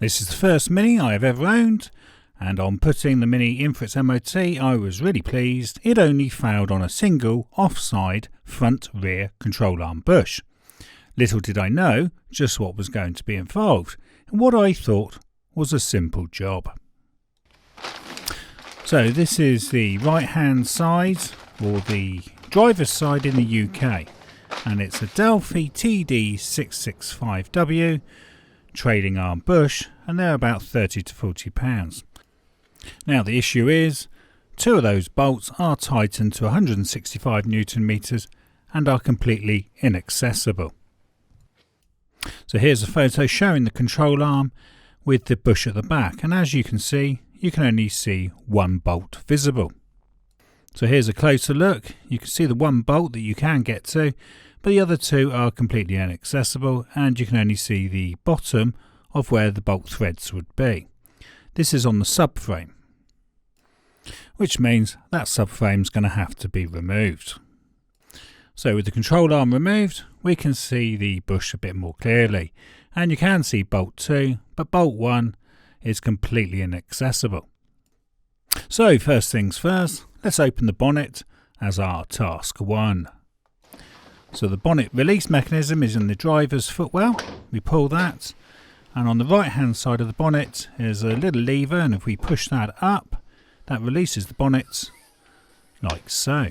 This is the first Mini I have ever owned, and on putting the Mini in for its MOT I was really pleased. It only failed on a single offside front-rear control arm bush. Little did I know just what was going to be involved, and what I thought was a simple job. So this is the right hand side, or the driver's side in the UK, and it's a Delphi TD665W trailing arm bush, and they're about £30 to £40. Now the issue is, two of those bolts are tightened to 165 Newton meters and are completely inaccessible. So here's a photo showing the control arm with the bush at the back, and as you can only see one bolt visible. So here's a closer look. You can see the one bolt that you can get to, but the other two are completely inaccessible, and you can only see the bottom of where the bolt threads would be. This is on the subframe, which means that subframe is going to have to be removed. So with the control arm removed, we can see the bush a bit more clearly, and you can see bolt 2, but bolt 1 is completely inaccessible. So first things first, let's open the bonnet as our task 1. So the bonnet release mechanism is in the driver's footwell. We pull that, and on the right hand side of the bonnet is a little lever, and if we push that up, that releases the bonnet like so.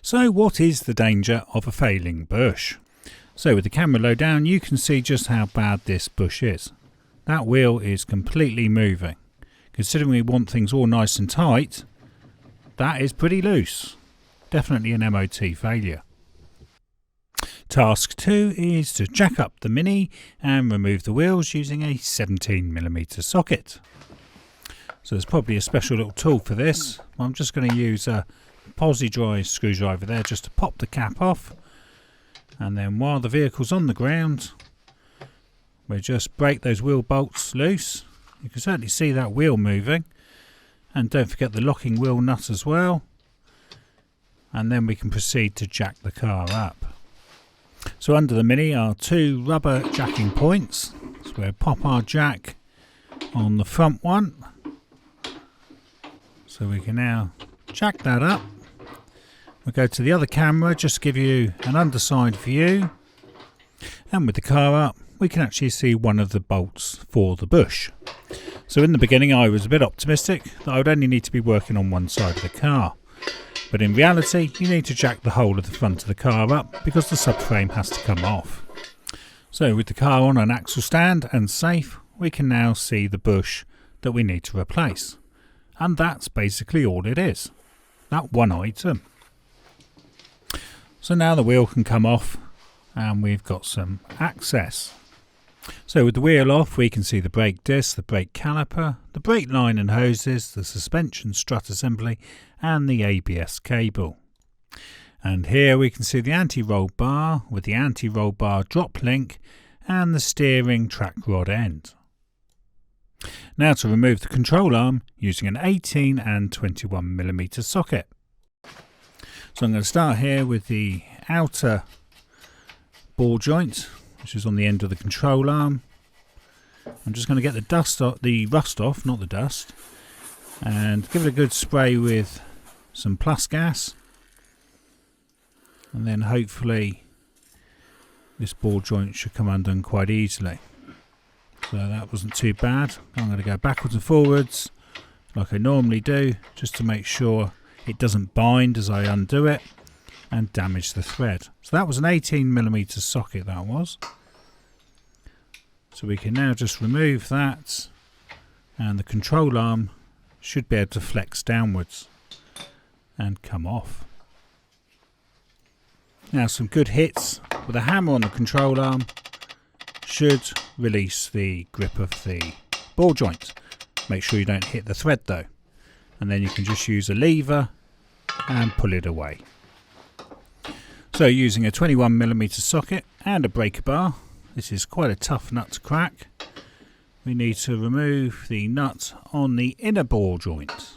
So what is the danger of a failing bush? So with the camera low down, you can see just how bad this bush is. That wheel is completely moving. Considering we want things all nice and tight, that is pretty loose. Definitely an MOT failure. Task 2 is to jack up the Mini and remove the wheels using a 17mm socket. So there's probably a special little tool for this. I'm just going to use a posi-dry screwdriver there just to pop the cap off, and then while the vehicle's on the ground, we just break those wheel bolts loose. You can certainly see that wheel moving, and don't forget the locking wheel nut as well, and then we can proceed to jack the car up. So under the Mini are two rubber jacking points, so we'll pop our jack on the front one, so we can now jack that up. We'll go to the other camera just to give you an underside view, and with the car up we can actually see one of the bolts for the bush. So in the beginning I was a bit optimistic that I would only need to be working on one side of the car, but in reality you need to jack the whole of the front of the car up because the subframe has to come off. So with the car on an axle stand and safe, we can now see the bush that we need to replace, and that's basically all it is, that one item. So now the wheel can come off and we've got some access. So with the wheel off, we can see the brake disc, the brake caliper, the brake line and hoses, the suspension strut assembly and the ABS cable. And here we can see the anti-roll bar with the anti-roll bar drop link and the steering Trackrod End. Now to remove the control arm using an 18 and 21mm socket. So I'm going to start here with the outer ball joint, which is on the end of the control arm. I'm just going to get the rust off, not the dust, and give it a good spray with some plus gas, and then hopefully this ball joint should come undone quite easily. So that wasn't too bad. I'm going to go backwards and forwards like I normally do, just to make sure it doesn't bind as I undo it and damage the thread. So that was an 18mm socket, that was. So we can now just remove that, and the control arm should be able to flex downwards and come off. Now some good hits with a hammer on the control arm should release the grip of the ball joint. Make sure you don't hit the thread though, and then you can just use a lever and pull it away. So using a 21mm socket and a breaker bar, this is quite a tough nut to crack. We need to remove the nut on the inner ball joint.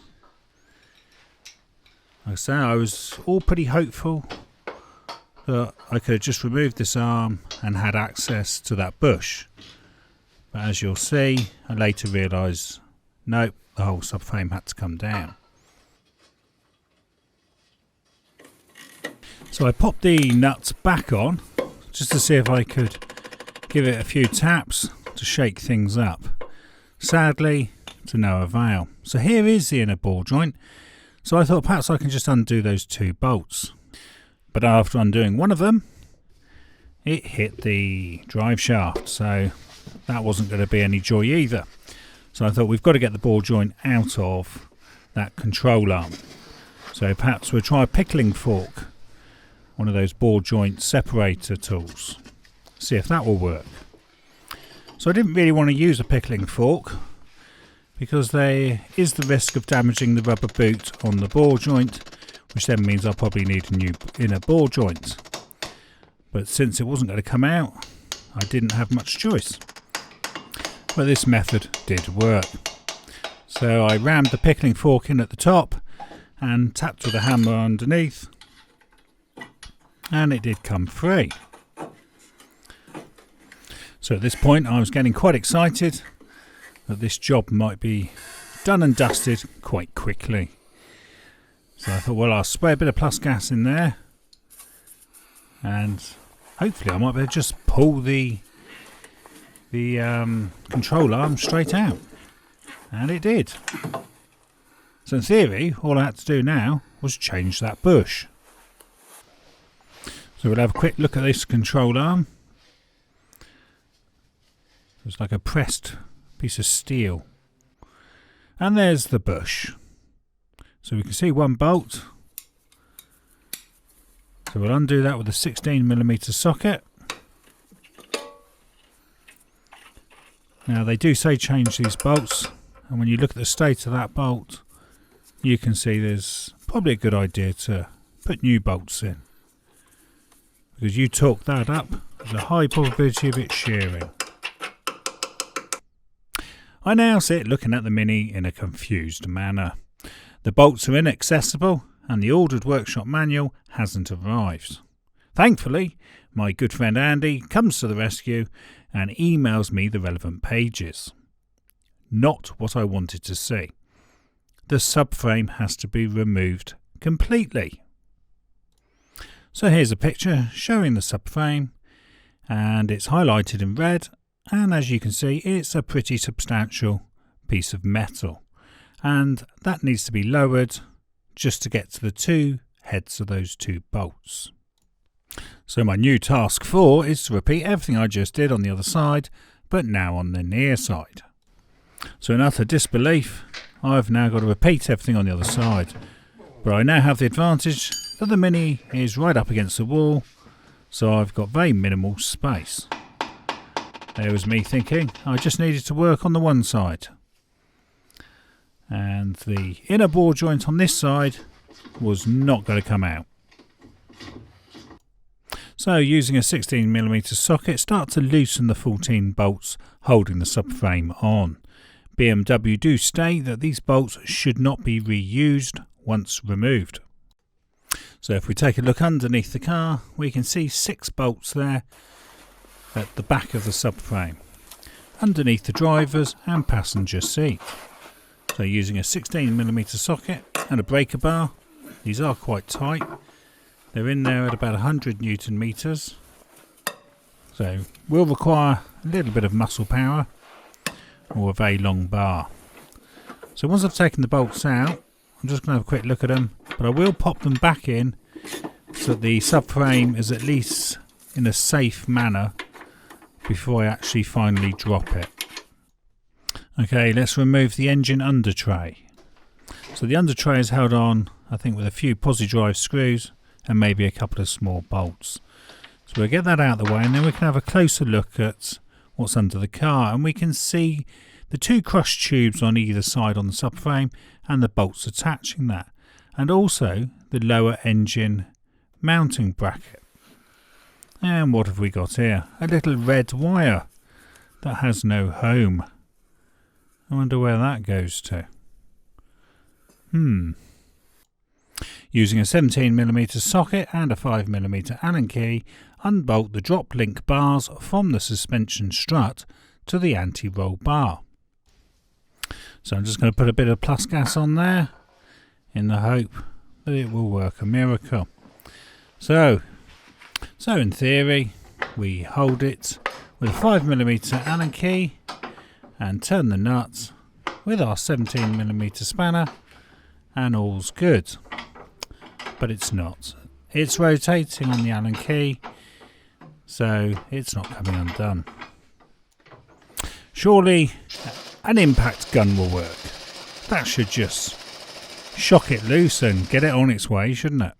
Like I say, I was all pretty hopeful that I could have just removed this arm and had access to that bush, But as you'll see, I later realised, nope, the whole subframe had to come down. So I popped the nuts back on just to see if I could give it a few taps to shake things up. Sadly, to no avail. So here is the inner ball joint. So I thought perhaps I can just undo those 2 bolts. But after undoing one of them, it hit the drive shaft. So that wasn't going to be any joy either. So I thought we've got to get the ball joint out of that control arm. So perhaps we'll try a pickling fork, one of those ball joint separator tools. See if that will work. So I didn't really want to use a pickling fork because there is the risk of damaging the rubber boot on the ball joint, which then means I'll probably need a new inner ball joint. But since it wasn't going to come out, I didn't have much choice. But this method did work. So I rammed the pickling fork in at the top and tapped with a hammer underneath, and it did come free. So at this point I was getting quite excited that this job might be done and dusted quite quickly. So I thought, well, I'll spray a bit of plus gas in there and hopefully I might be able to just pull the control arm straight out. And it did. So in theory, all I had to do now was change that bush. So we'll have a quick look at this control arm. It's like a pressed piece of steel. And there's the bush. So we can see one bolt. So we'll undo that with a 16mm socket. Now they do say change these bolts, and when you look at the state of that bolt, you can see there's probably a good idea to put new bolts in, because you torque that up, there's a high probability of it shearing. I now sit looking at the Mini in a confused manner. The bolts are inaccessible and the ordered workshop manual hasn't arrived. Thankfully, my good friend Andy comes to the rescue and emails me the relevant pages. Not what I wanted to see. The subframe has to be removed completely. So here's a picture showing the subframe, and it's highlighted in red, and as you can see it's a pretty substantial piece of metal, and that needs to be lowered just to get to the 2 heads of those 2 bolts. So my new task 4 is to repeat everything I just did on the other side, but now on the near side. So in utter disbelief, I've now got to repeat everything on the other side, but I now have the advantage that the Mini is right up against the wall, so I've got very minimal space. There was me thinking I just needed to work on the one side, and the inner ball joint on this side was not going to come out. So using a 16mm socket, start to loosen the 14 bolts holding the subframe on. BMW do state that these bolts should not be reused once removed. So if we take a look underneath the car, we can see 6 bolts there at the back of the subframe, underneath the driver's and passenger seat. So using a 16mm socket and a breaker bar, these are quite tight. They're in there at about 100 Newton meters. So will require a little bit of muscle power or a very long bar. So once I've taken the bolts out, I'm just going to have a quick look at them, but I will pop them back in so that the subframe is at least in a safe manner before I actually finally drop it. Okay, let's remove the engine under tray. So the under tray is held on, I think, with a few posi drive screws and maybe a couple of small bolts. So we'll get that out of the way, and then we can have a closer look at what's under the car, and we can see the 2 cross tubes on either side on the subframe and the bolts attaching that, and also the lower engine mounting bracket. And what have we got here? A little red wire that has no home. I wonder where that goes to. Using a 17mm socket and a 5mm Allen key, unbolt the Droplink bars from the suspension strut to the anti-roll bar. So I'm just going to put a bit of plus gas on there in the hope that it will work a miracle. So in theory we hold it with a 5mm Allen key and turn the nuts with our 17mm spanner and all's good. But it's not. It's rotating on the Allen key, so it's not coming undone. Surely an impact gun will work. That should just shock it loose and get it on its way, shouldn't it?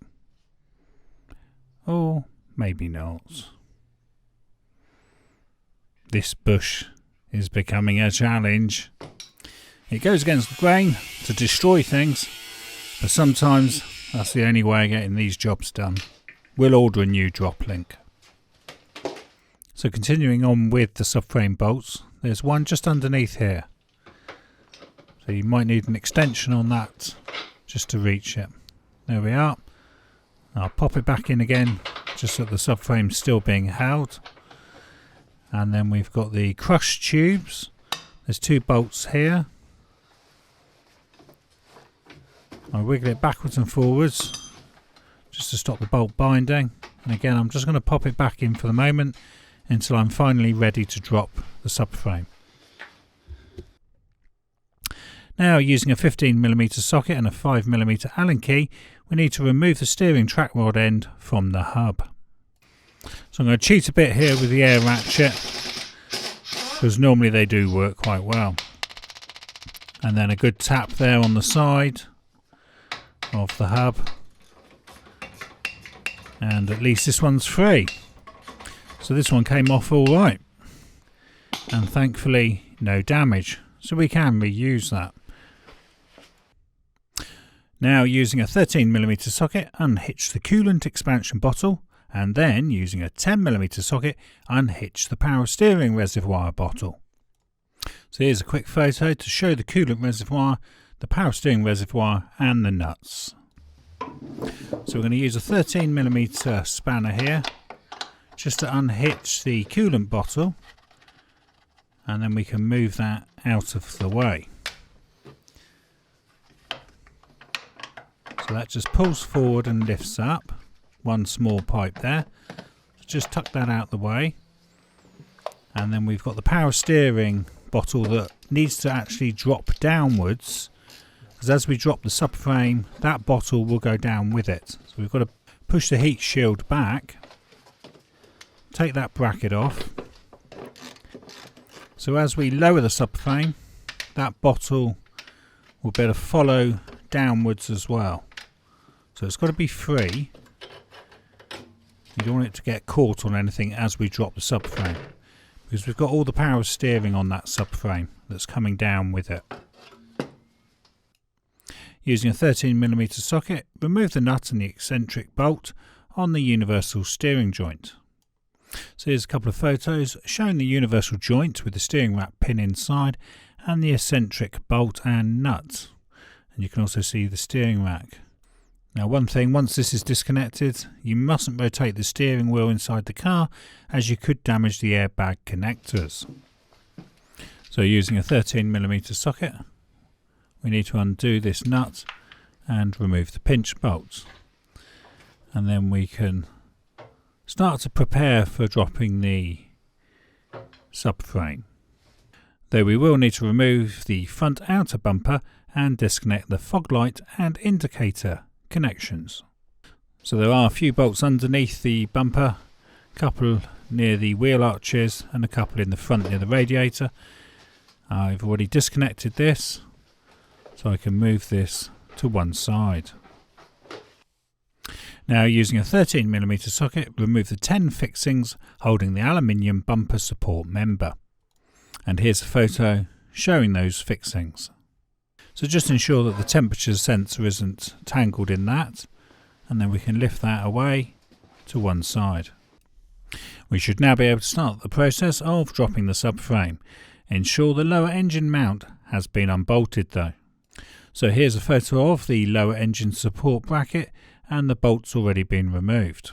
Or maybe not. This bush is becoming a challenge. It goes against the grain to destroy things, but sometimes that's the only way of getting these jobs done. We'll order a new Droplink. So continuing on with the subframe bolts, there's one just underneath here. So you might need an extension on that just to reach it. There we are. I'll pop it back in again just so the subframe's still being held. And then we've got the crush tubes. There's 2 bolts here. I wiggle it backwards and forwards just to stop the bolt binding. And again, I'm just going to pop it back in for the moment until I'm finally ready to drop the subframe. Now, using a 15mm socket and a 5mm Allen key, we need to remove the steering trackrod end from the hub. So I'm going to cheat a bit here with the air ratchet, because normally they do work quite well. And then a good tap there on the side of the hub, and at least this one's free. So this one came off all right, and thankfully no damage, so we can reuse that. Now, using a 13mm socket, unhitch the coolant expansion bottle, and then using a 10mm socket, unhitch the power steering reservoir bottle. So here's a quick photo to show the coolant reservoir, the power steering reservoir and the nuts. So we're going to use a 13mm spanner here just to unhitch the coolant bottle, and then we can move that out of the way. So that just pulls forward and lifts up. One small pipe there. Just tuck that out the way. And then we've got the power steering bottle that needs to actually drop downwards, because as we drop the subframe, that bottle will go down with it. So we've got to push the heat shield back, take that bracket off. So as we lower the subframe, that bottle will be able to follow downwards as well. So it's got to be free. You don't want it to get caught on anything as we drop the subframe, because we've got all the power steering on that subframe that's coming down with it. Using a 13mm socket, remove the nut and the eccentric bolt on the universal steering joint. So here's a couple of photos showing the universal joint with the steering rack pin inside and the eccentric bolt and nut. And you can also see the steering rack. Now, one thing, once this is disconnected, you mustn't rotate the steering wheel inside the car, as you could damage the airbag connectors. So using a 13mm socket, we need to undo this nut and remove the pinch bolts. And then we can start to prepare for dropping the subframe. Though we will need to remove the front outer bumper and disconnect the fog light and indicator connections. So there are a few bolts underneath the bumper, a couple near the wheel arches and a couple in the front near the radiator. I've already disconnected this, so I can move this to one side. Now, using a 13mm socket, remove the 10 fixings holding the aluminium bumper support member. And here's a photo showing those fixings. So just ensure that the temperature sensor isn't tangled in that, and then we can lift that away to one side. We should now be able to start the process of dropping the subframe. Ensure the lower engine mount has been unbolted though. So here's a photo of the lower engine support bracket and the bolts already been removed.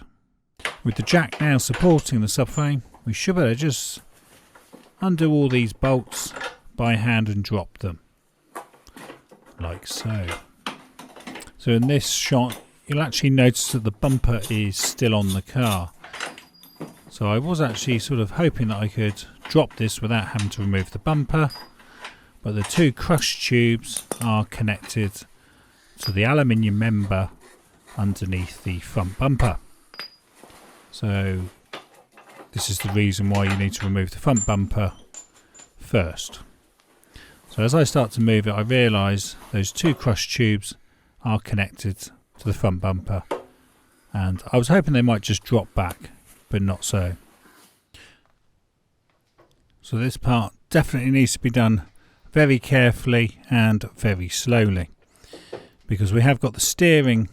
With the jack now supporting the subframe, we should be able to just undo all these bolts by hand and drop them, like so. So in this shot you'll actually notice that the bumper is still on the car. So I was actually sort of hoping that I could drop this without having to remove the bumper, but the two crush tubes are connected to the aluminium member underneath the front bumper. So this is the reason why you need to remove the front bumper first. So as I start to move it, I realise those two crush tubes are connected to the front bumper, and I was hoping they might just drop back, but not so. So this part definitely needs to be done very carefully and very slowly, because we have got the steering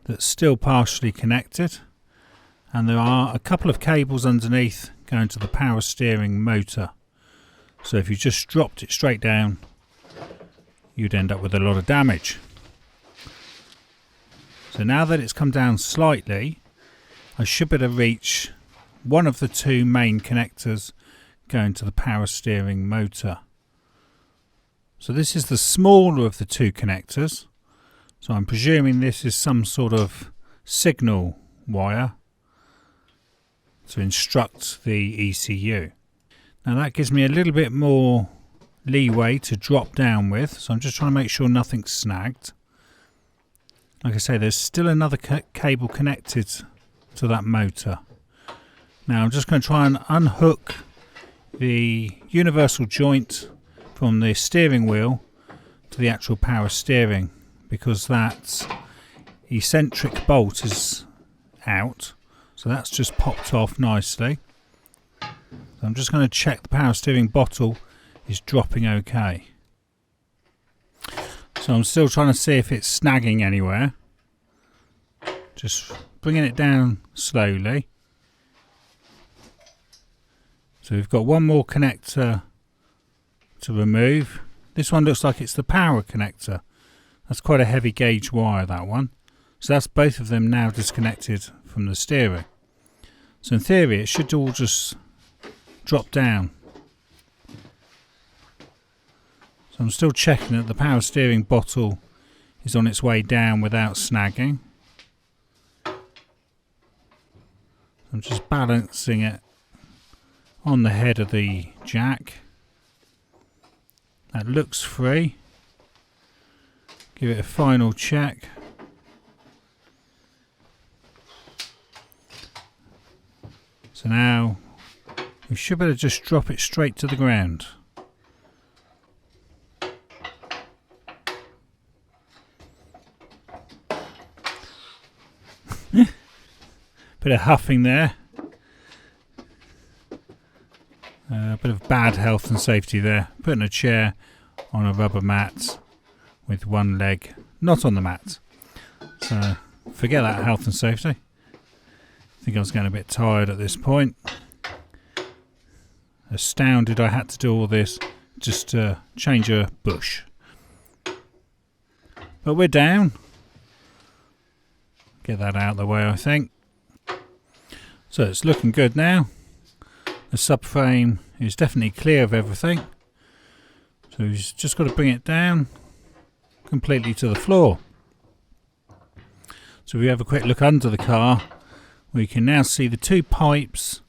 that's still partially connected, and there are a couple of cables underneath going to the power steering motor. So if you just dropped it straight down, you'd end up with a lot of damage. So now that it's come down slightly, I should be able to reach one of the two main connectors going to the power steering motor. So this is the smaller of the two connectors. So I'm presuming this is some sort of signal wire to instruct the ECU. Now that gives me a little bit more leeway to drop down with, so I'm just trying to make sure nothing's snagged. Like I say, there's still another cable connected to that motor. Now I'm just going to try and unhook the universal joint from the steering wheel to the actual power steering, because that eccentric bolt is out, so that's just popped off nicely. So I'm just going to check the power steering bottle is dropping okay. So I'm still trying to see if it's snagging anywhere. Just bringing it down slowly. So we've got one more connector to remove. This one looks like it's the power connector. That's quite a heavy gauge wire, that one. So that's both of them now disconnected from the steering. So in theory it should all just drop down. So I'm still checking that the power steering bottle is on its way down without snagging. I'm just balancing it on the head of the jack. That looks free. Give it a final check. So now we should better just drop it straight to the ground. Bit of huffing there. A bit of bad health and safety there. Putting a chair on a rubber mat with one leg not on the mat. So forget that health and safety. I think I was getting a bit tired at this point. Astounded I had to do all this just to change a bush. But we're down. Get that out of the way, I think. So it's looking good now. The subframe is definitely clear of everything. So we've just got to bring it down completely to the floor. So if we have a quick look under the car, we can now see the two pipes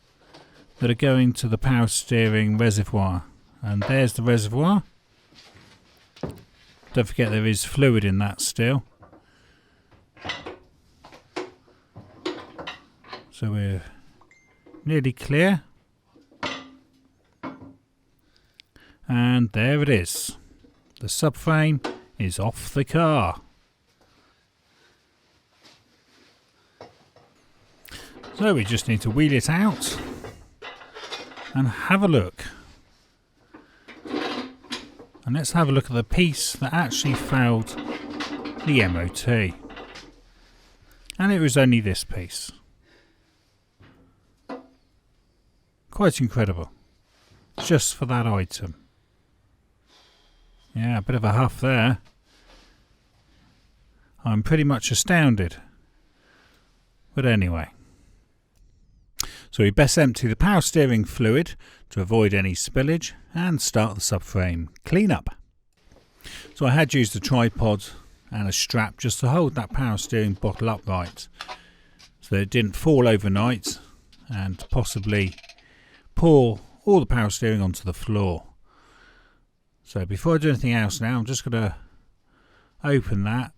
that are going to the power steering reservoir. And there's the reservoir. Don't forget there is fluid in that still. So we're nearly clear. And there it is. The subframe is off the car. So we just need to wheel it out and have a look. And let's have a look at the piece that actually failed the MOT. And it was only this piece. Quite incredible. Just for that item. Yeah, a bit of a huff there. I'm pretty much astounded. But anyway. So we best empty the power steering fluid to avoid any spillage and start the subframe cleanup. So I had used a tripod and a strap just to hold that power steering bottle upright so that it didn't fall overnight and possibly pour all the power steering onto the floor. So before I do anything else now, I'm just going to open that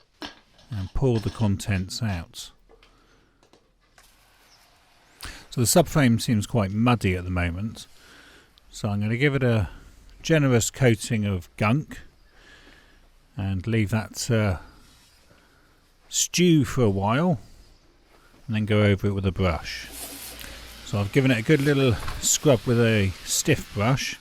and pour the contents out. So the subframe seems quite muddy at the moment, so I'm going to give it a generous coating of gunk and leave that stew for a while and then go over it with a brush. So I've given it a good little scrub with a stiff brush.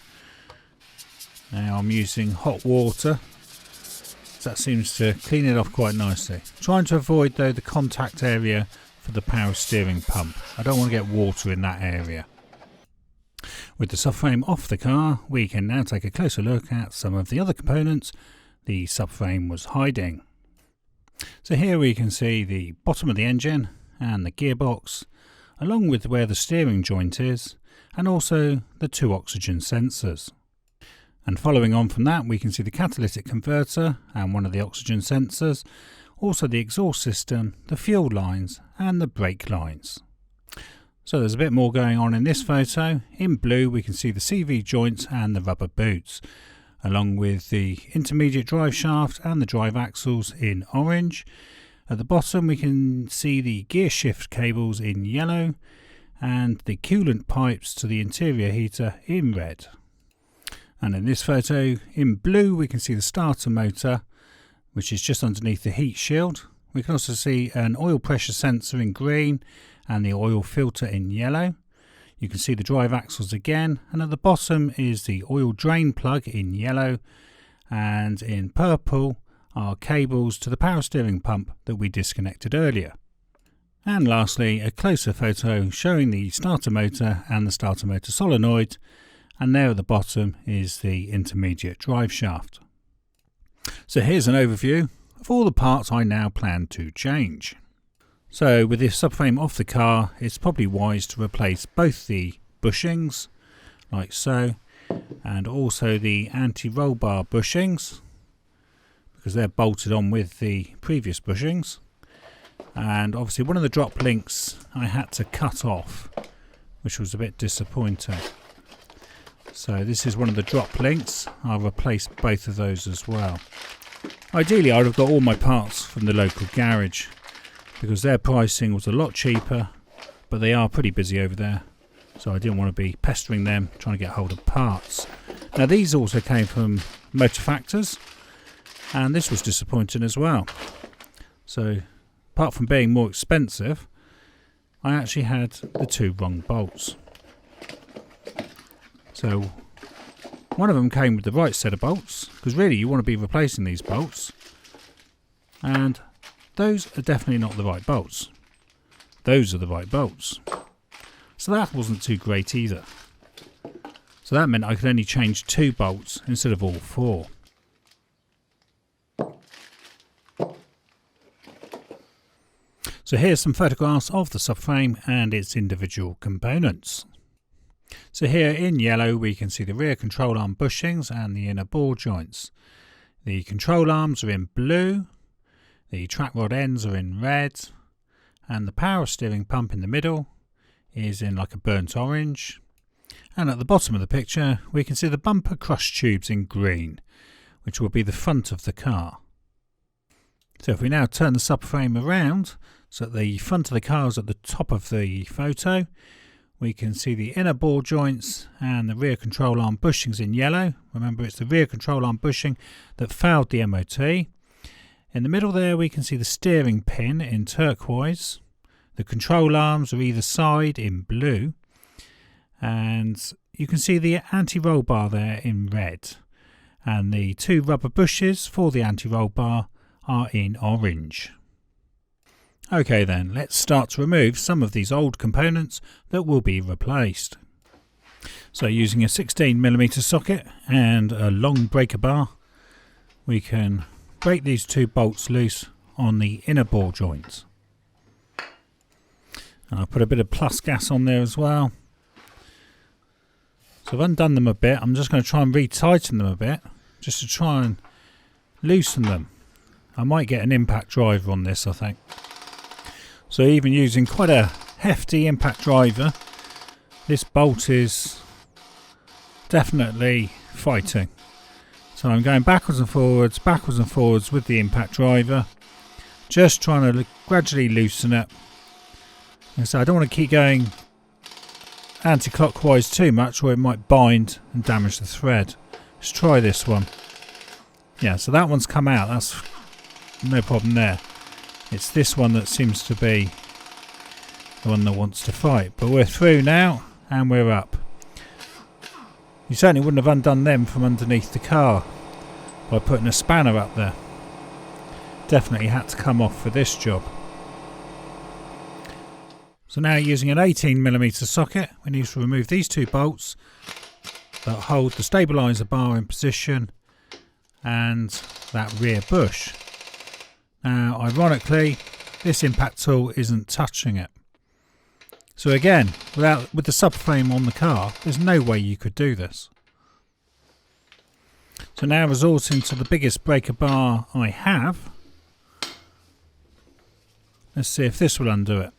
Now I'm using hot water, so that seems to clean it off quite nicely. Trying to avoid though the contact area for the power steering pump. I don't want to get water in that area. With the subframe off the car, we can now take a closer look at some of the other components the subframe was hiding. So here we can see the bottom of the engine and the gearbox, along with where the steering joint is, and also the 2 oxygen sensors. And following on from that, we can see the catalytic converter and one of the oxygen sensors, also the exhaust system, the fuel lines and the brake lines. So there's a bit more going on in this photo. In blue we can see the CV joints and the rubber boots, along with the intermediate drive shaft and the drive axles in orange. At the bottom we can see the gear shift cables in yellow and the coolant pipes to the interior heater in red. And in this photo in blue we can see the starter motor, which is just underneath the heat shield. We can also see an oil pressure sensor in green and the oil filter in yellow. You can see the drive axles again, and at the bottom is the oil drain plug in yellow, and in purple are cables to the power steering pump that we disconnected earlier. And lastly, a closer photo showing the starter motor and the starter motor solenoid, and there at the bottom is the intermediate drive shaft. So here's an overview of all the parts I now plan to change. So with this subframe off the car, it's probably wise to replace both the bushings, like so, and also the anti-roll bar bushings, because they're bolted on with the previous bushings. And obviously one of the drop links I had to cut off, which was a bit disappointing. So this is one of the drop links. I'll replace both of those as well. Ideally I'd have got all my parts from the local garage, because their pricing was a lot cheaper, but they are pretty busy over there, so I didn't want to be pestering them trying to get hold of parts. Now these also came from Motor Factors, and this was disappointing as well. So apart from being more expensive, I actually had the 2 wrong bolts. So one of them came with the right set of bolts, because really you want to be replacing these bolts, and those are definitely not the right bolts. Those are the right bolts. So that wasn't too great either. So that meant I could only change 2 bolts instead of all 4. So here's some photographs of the subframe and its individual components. So here in yellow we can see the rear control arm bushings and the inner ball joints. The control arms are in blue, the trackrod ends are in red, and the power steering pump in the middle is in like a burnt orange. And at the bottom of the picture we can see the bumper crush tubes in green, which will be the front of the car. So if we now turn the subframe around so that the front of the car is at the top of the photo, we can see the inner ball joints and the rear control arm bushings in yellow. Remember, it's the rear control arm bushing that failed the MOT. In the middle there we can see the steering pin in turquoise. The control arms are either side in blue, and you can see the anti-roll bar there in red, and the 2 rubber bushes for the anti-roll bar are in orange. Okay then, let's start to remove some of these old components that will be replaced. So using a 16mm socket and a long breaker bar, we can break these 2 bolts loose on the inner ball joints. And I'll put a bit of plus gas on there as well. So I've undone them a bit. I'm just going to try and retighten them a bit, just to try and loosen them. I might get an impact driver on this, I think. So even using quite a hefty impact driver, this bolt is definitely fighting. So I'm going backwards and forwards with the impact driver, just trying to gradually loosen it. And so I don't want to keep going anti-clockwise too much, or it might bind and damage the thread. Let's try this one. Yeah, so that one's come out. That's no problem there. It's this one that seems to be the one that wants to fight. But we're through now and we're up. You certainly wouldn't have undone them from underneath the car by putting a spanner up there. Definitely had to come off for this job. So now using an 18mm socket, we need to remove these two bolts that hold the stabiliser bar in position and that rear bush. Now ironically, this impact tool isn't touching it. So again, with the subframe on the car, there's no way you could do this. So now resorting to the biggest breaker bar I have. Let's see if this will undo it.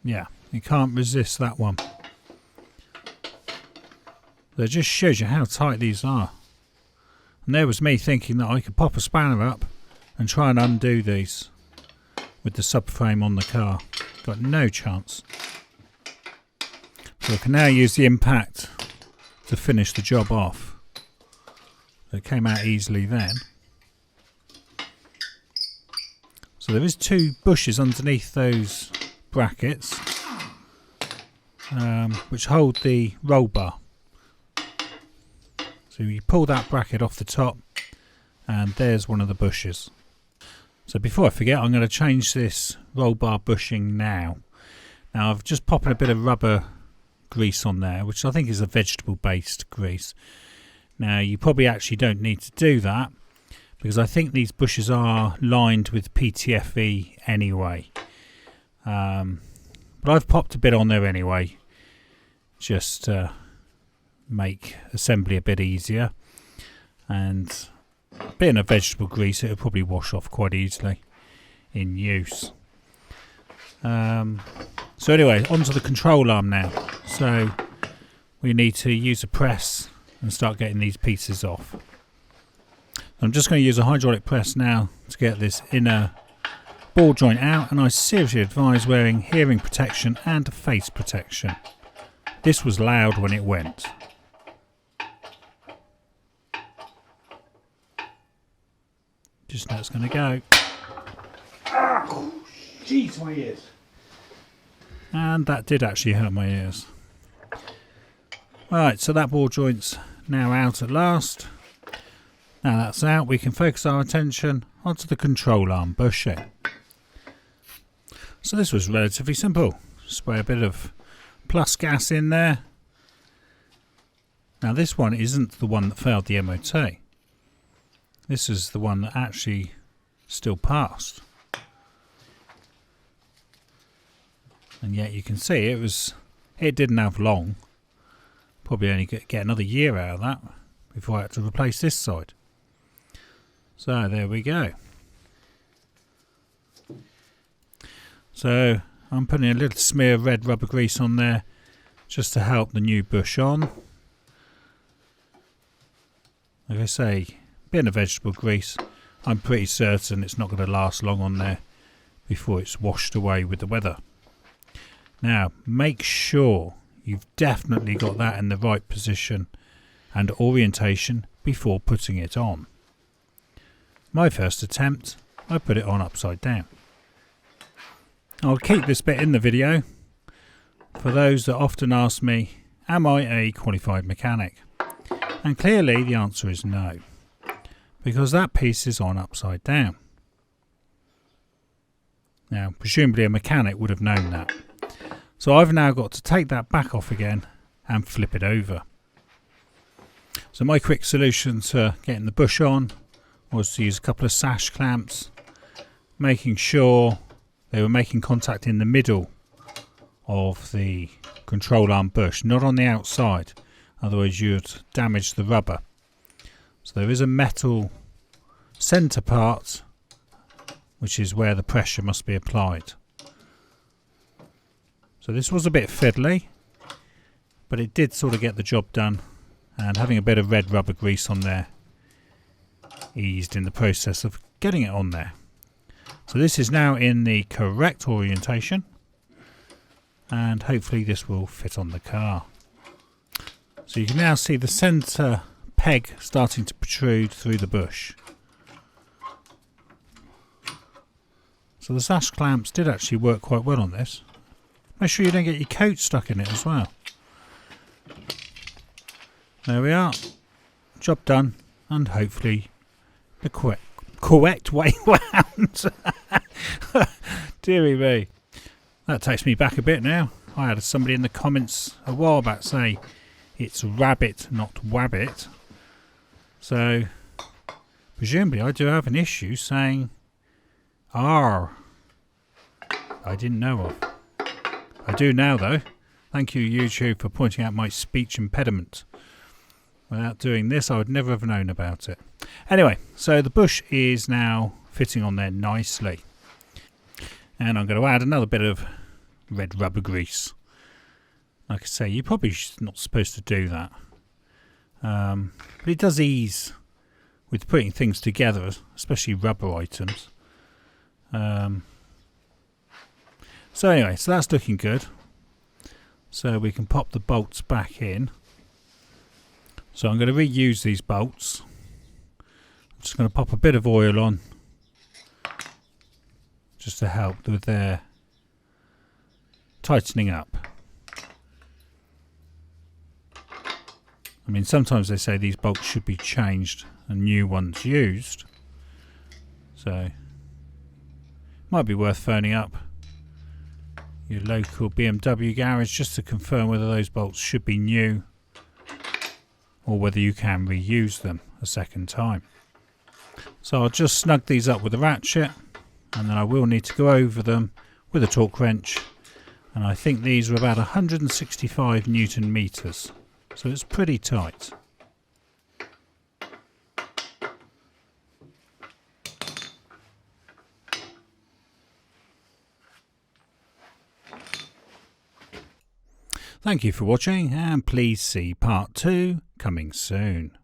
Yeah, you can't resist that one. That just shows you how tight these are. And there was me thinking that I could pop a spanner up and try and undo these with the subframe on the car. Got no chance. So I can now use the impact to finish the job off. So it came out easily then. So there is two bushes underneath those brackets which hold the roll bar. So you pull that bracket off the top and there's one of the bushes. So before I forget, I'm going to change this roll bar bushing now. Now I've just popped a bit of rubber grease on there, which I think is a vegetable based grease. Now you probably actually don't need to do that because I think these bushes are lined with PTFE anyway. But I've popped a bit on there anyway, just to make assembly a bit easier. And being a vegetable grease, it'll probably wash off quite easily in use. So anyway, onto the control arm now. So we need to use a press and start getting these pieces off. I'm just going to use a hydraulic press now to get this inner ball joint out, and I seriously advise wearing hearing protection and face protection. This was loud when it went. Just know it's going to go. Oh, jeez, my ears. And that did actually hurt my ears. Right, so that ball joint's now out at last. Now that's out, we can focus our attention onto the control arm bushing. So this was relatively simple. Spray a bit of plus gas in there. Now this one isn't the one that failed the MOT. This is the one that actually still passed. And yet you can see it didn't have long. Probably only get another year out of that before I had to replace this side. So there we go. So I'm putting a little smear of red rubber grease on there just to help the new bush on. Like I say, being a vegetable grease, I'm pretty certain it's not going to last long on there before it's washed away with the weather. Now make sure you've definitely got that in the right position and orientation before putting it on. My first attempt, I put it on upside down. I'll keep this bit in the video for those that often ask me, am I a qualified mechanic? And clearly the answer is no, because that piece is on upside down. Now presumably a mechanic would have known that. So I've now got to take that back off again and flip it over. So my quick solution to getting the bush on was to use a couple of sash clamps, making sure they were making contact in the middle of the control arm bush, not on the outside, otherwise you'd damage the rubber. So there is a metal centre part which is where the pressure must be applied. So this was a bit fiddly, but it did sort of get the job done, and having a bit of red rubber grease on there eased in the process of getting it on there. So this is now in the correct orientation, and hopefully this will fit on the car. So you can now see the centre peg starting to protrude through the bush. So the sash clamps did actually work quite well on this. Make sure you don't get your coat stuck in it as well. There we are. Job done, and hopefully the correct way round. Deary me. That takes me back a bit now. I had somebody in the comments a while back say it's rabbit, not wabbit. So presumably I do have an issue saying R. I didn't know of. I do now though. Thank you YouTube for pointing out my speech impediment. Without doing this I would never have known about it. Anyway, so the bush is now fitting on there nicely. And I'm going to add another bit of red rubber grease. Like I say, you're probably not supposed to do that. But it does ease with putting things together, especially rubber items. So anyway, so that's looking good. So we can pop the bolts back in. So I'm going to reuse these bolts. I'm just going to pop a bit of oil on, just to help with their tightening up. I mean, sometimes they say these bolts should be changed and new ones used. So might be worth phoning up your local BMW garage just to confirm whether those bolts should be new or whether you can reuse them a second time. So I'll just snug these up with a ratchet, and then I will need to go over them with a torque wrench, and I think these are about 165 Newton meters, so it's pretty tight. Thank you for watching, and please see part 2 coming soon.